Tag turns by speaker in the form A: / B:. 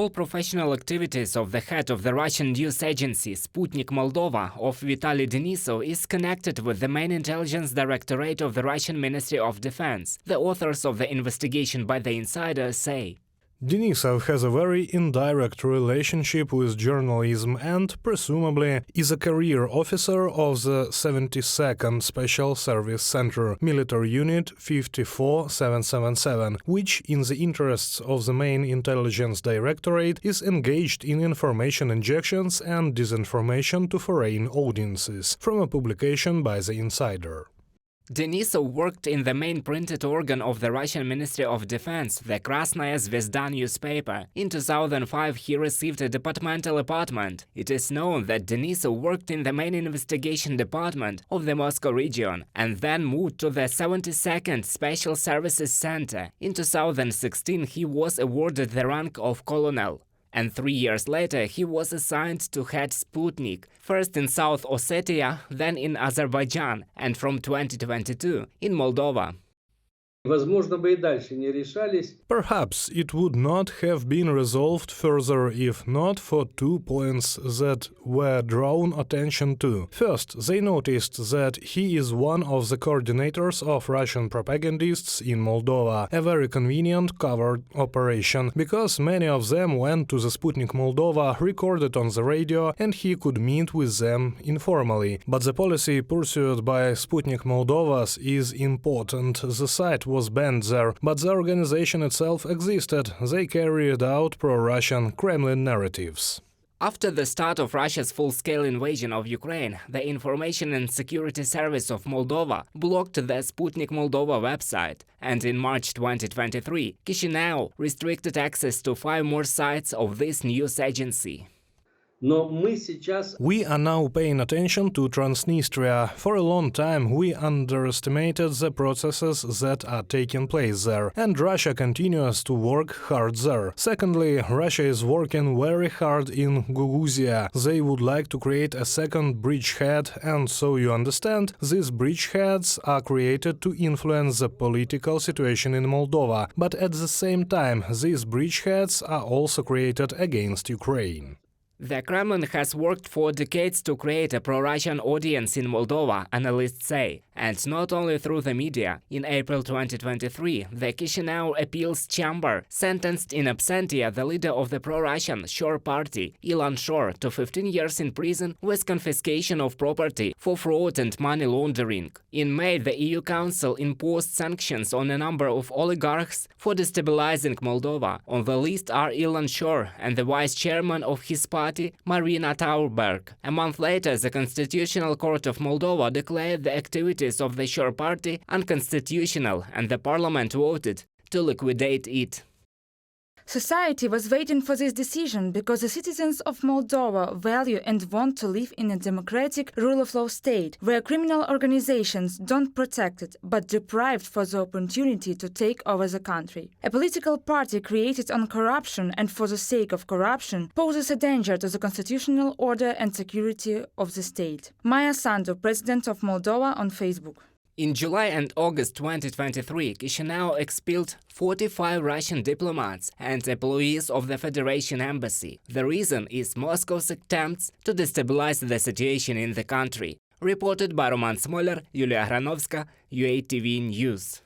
A: all professional activities of the head of the Russian news agency Sputnik Moldova of Vitaly Denisov is connected with the Main Intelligence Directorate of the Russian Ministry of Defense, the authors of the investigation by the insider say.
B: Denisov has a very indirect relationship with journalism and, presumably, is a career officer of the 72nd Special Service Center, Military Unit 54777, which, in the interests of the Main Intelligence Directorate, is engaged in information injections and disinformation to foreign audiences, from a publication by the insider.
A: Denisov worked in the main printed organ of the Russian Ministry of Defense, the Krasnaya Zvezda newspaper. In 2005, he received a departmental appointment. It is known that Denisov worked in the main investigation department of the Moscow region and then moved to the 72nd Special Services Center. In 2016, he was awarded the rank of colonel. And 3 years later, he was assigned to head Sputnik, first in South Ossetia, then in Azerbaijan, and from 2022 in Moldova.
B: Perhaps it would not have been resolved further if not for 2 points that were drawn attention to. First, they noticed that he is one of the coordinators of Russian propagandists in Moldova, a very convenient covert operation, because many of them went to the Sputnik Moldova, recorded on the radio, and he could meet with them informally. But the policy pursued by Sputnik Moldovas is important. The site was banned there, but the organization itself existed. They carried out pro-Russian Kremlin narratives.
A: After the start of Russia's full-scale invasion of Ukraine, the Information and Security Service of Moldova blocked the Sputnik Moldova website, and in March 2023, Chisinau restricted access to 5 more sites of this news agency.
B: We are now paying attention to Transnistria. For a long time we underestimated the processes that are taking place there, and Russia continues to work hard there. Secondly, Russia is working very hard in Guguzia. They would like to create a second bridgehead, and so you understand, these bridgeheads are created to influence the political situation in Moldova, but at the same time these bridgeheads are also created against Ukraine.
A: The Kremlin has worked for decades to create a pro-Russian audience in Moldova, analysts say, and not only through the media. In April 2023, the Chisinau Appeals Chamber sentenced in absentia the leader of the pro-Russian Shor Party, Ilan Shor, to 15 years in prison with confiscation of property for fraud and money laundering. In May, the EU Council imposed sanctions on a number of oligarchs for destabilizing Moldova. On the list are Ilan Shor and the vice chairman of his party, Marina Taurberg. A month later, the Constitutional Court of Moldova declared the activities of the Shor Party unconstitutional, and the parliament voted to liquidate it.
C: Society was waiting for this decision because the citizens of Moldova value and want to live in a democratic, rule-of-law state, where criminal organizations don't protected but deprived for the opportunity to take over the country. A political party created on corruption and for the sake of corruption poses a danger to the constitutional order and security of the state. Maya Sandu, President of Moldova, on Facebook.
A: In July and August 2023, Chisinau expelled 45 Russian diplomats and employees of the Federation Embassy. The reason is Moscow's attempts to destabilize the situation in the country. Reported by Roman Smoler, Yulia Hranovska, UATV News.